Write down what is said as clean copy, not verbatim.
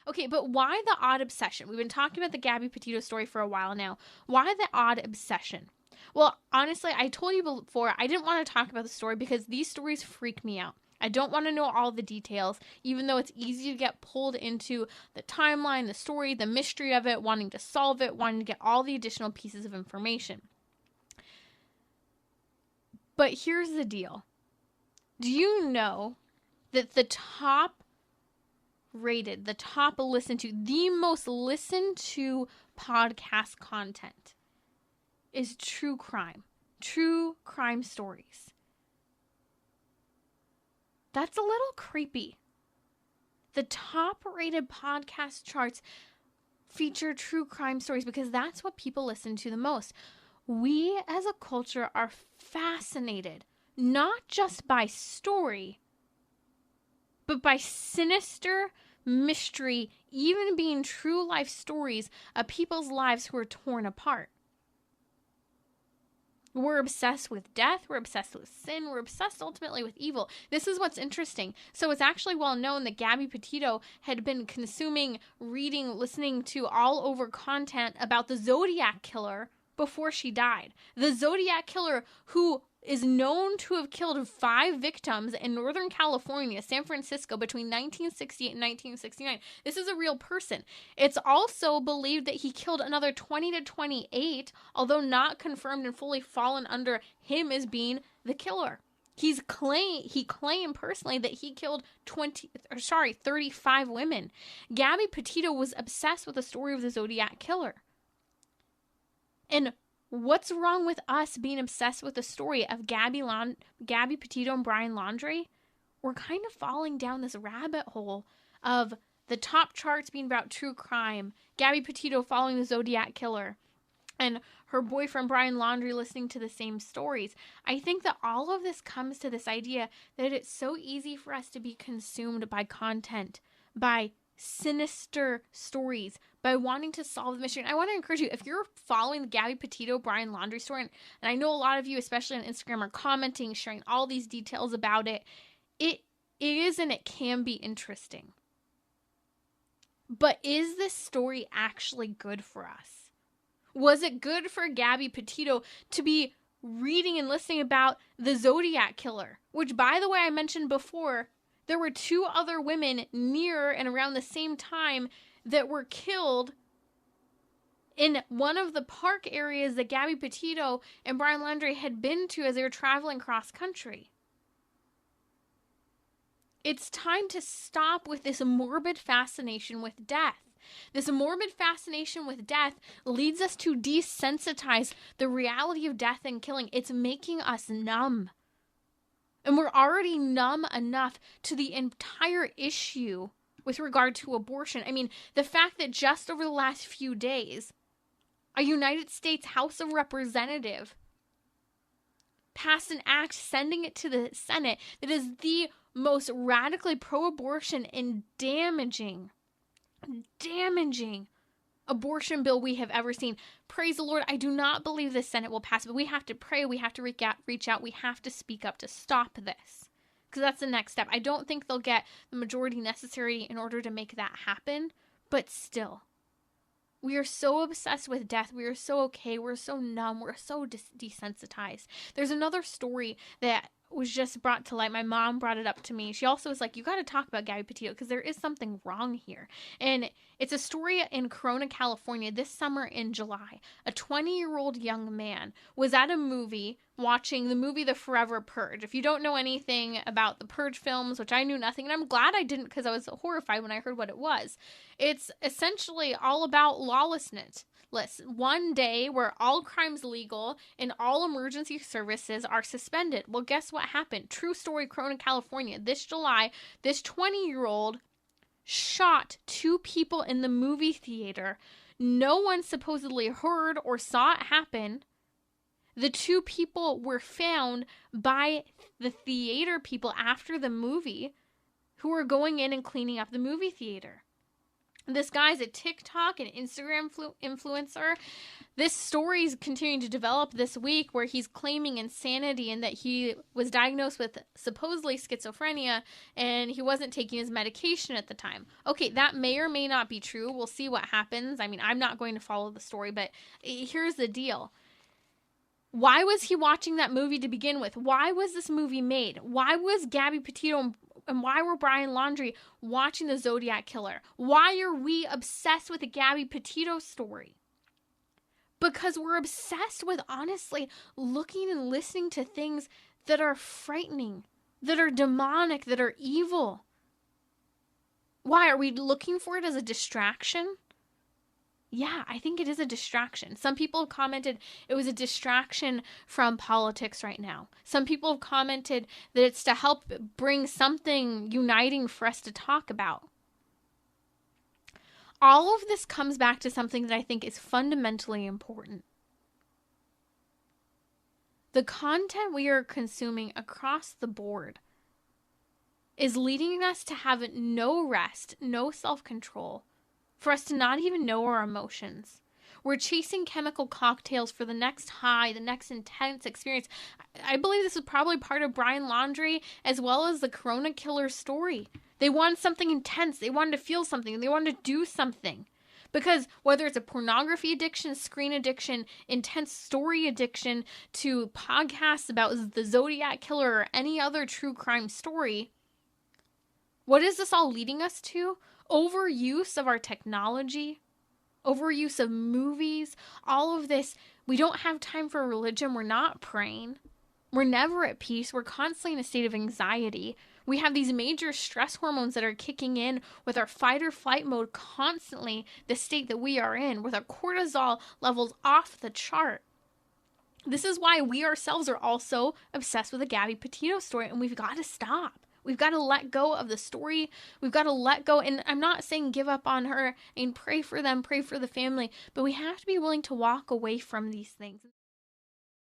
Okay, but why the odd obsession? We've been talking about the Gabby Petito story for a while now. Why the odd obsession? Well, honestly, I told you before, I didn't want to talk about the story because these stories freak me out. I don't want to know all the details, even though it's easy to get pulled into the timeline, the story, the mystery of it, wanting to solve it, wanting to get all the additional pieces of information. But here's the deal. Do you know that the top rated, the top listened to, the most listened to podcast content is true crime stories? That's a little creepy. The top rated podcast charts feature true crime stories because that's what people listen to the most. We as a culture are fascinated not just by story, but by sinister mystery, even being true life stories of people's lives who are torn apart. We're obsessed with death. We're obsessed with sin. We're obsessed ultimately with evil. This is what's interesting. So it's actually well known that Gabby Petito had been consuming, reading, listening to all over content about the Zodiac Killer before she died. The Zodiac Killer, who is known to have killed 5 victims in Northern California, San Francisco, between 1968 and 1969. This is a real person. It's also believed that he killed another 20 to 28, although not confirmed and fully fallen under him as being the killer. He claimed personally that he killed 35 women. Gabby Petito was obsessed with the story of the Zodiac Killer. And what's wrong with us being obsessed with the story of Gabby Petito and Brian Laundrie? We're kind of falling down this rabbit hole of the top charts being about true crime, Gabby Petito following the Zodiac Killer, and her boyfriend Brian Laundrie listening to the same stories. I think that all of this comes to this idea that it's so easy for us to be consumed by content, by sinister stories, by wanting to solve the mystery. And I want to encourage you, if you're following the Gabby Petito, Brian Laundrie story, and I know a lot of you, especially on Instagram, are commenting, sharing all these details about it, it is and it can be interesting. But is this story actually good for us? Was it good for Gabby Petito to be reading and listening about the Zodiac Killer, which, by the way, I mentioned before, there were 2 other women near and around the same time that were killed in one of the park areas that Gabby Petito and Brian Laundrie had been to as they were traveling cross country. It's time to stop with this morbid fascination with death. This morbid fascination with death leads us to desensitize the reality of death and killing. It's making us numb. And we're already numb enough to the entire issue with regard to abortion. I mean, the fact that just over the last few days, a United States House of Representatives passed an act sending it to the Senate that is the most radically pro-abortion and damaging abortion bill we have ever seen. Praise the Lord, I do not believe the Senate will pass, but we have to pray, we have to reach out, we have to speak up to stop this. Because that's the next step. I don't think they'll get the majority necessary in order to make that happen, but still. We are so obsessed with death. We are so okay. We're so numb. We're so desensitized. There's another story that was just brought to light. My mom brought it up to me. She also was like, you got to talk about Gabby Petito because there is something wrong here. And it's a story in Crone, California this summer in July. A 20-year-old young man was at a movie watching the movie The Forever Purge. If you don't know anything about the Purge films, which I knew nothing, and I'm glad I didn't because I was horrified when I heard what it was. It's essentially all about lawlessness. One day where all crimes legal and all emergency services are suspended. Well, guess what happened? True story, Crone, California. This July, this 20-year-old shot 2 people in the movie theater. No one supposedly heard or saw it happen. The 2 people were found by the theater people after the movie who were going in and cleaning up the movie theater. This guy's a TikTok and Instagram influencer. This story is continuing to develop this week where he's claiming insanity and that he was diagnosed with supposedly schizophrenia and he wasn't taking his medication at the time. Okay, that may or may not be true. We'll see what happens. I mean, I'm not going to follow the story, but here's the deal. Why was he watching that movie to begin with? Why was this movie made? Why was Gabby Petito and why were Brian Laundrie watching the Zodiac Killer? Why are we obsessed with the Gabby Petito story? Because we're obsessed with, honestly, looking and listening to things that are frightening, that are demonic, that are evil. Why? Are we looking for it as a distraction? Yeah, I think it is a distraction. Some people have commented it was a distraction from politics right now. Some people have commented that it's to help bring something uniting for us to talk about. All of this comes back to something that I think is fundamentally important. The content we are consuming across the board is leading us to have no rest, no self-control, for us to not even know our emotions. We're chasing chemical cocktails for the next high, the next intense experience. I believe this is probably part of Brian Laundrie as well as the Crone Killer story. They wanted something intense. They wanted to feel something. They wanted to do something. Because whether it's a pornography addiction, screen addiction, intense story addiction, to podcasts about the Zodiac Killer or any other true crime story, what is this all leading us to? Overuse of our technology, overuse of movies, all of this. We don't have time for religion. We're not praying. We're never at peace. We're constantly in a state of anxiety. We have these major stress hormones that are kicking in with our fight or flight mode constantly, the state that we are in, with our cortisol levels off the chart. This is why we ourselves are also obsessed with the Gabby Petito story, and we've got to stop. We've got to let go of the story. We've got to let go. And I'm not saying give up on her and pray for them, pray for the family, but we have to be willing to walk away from these things.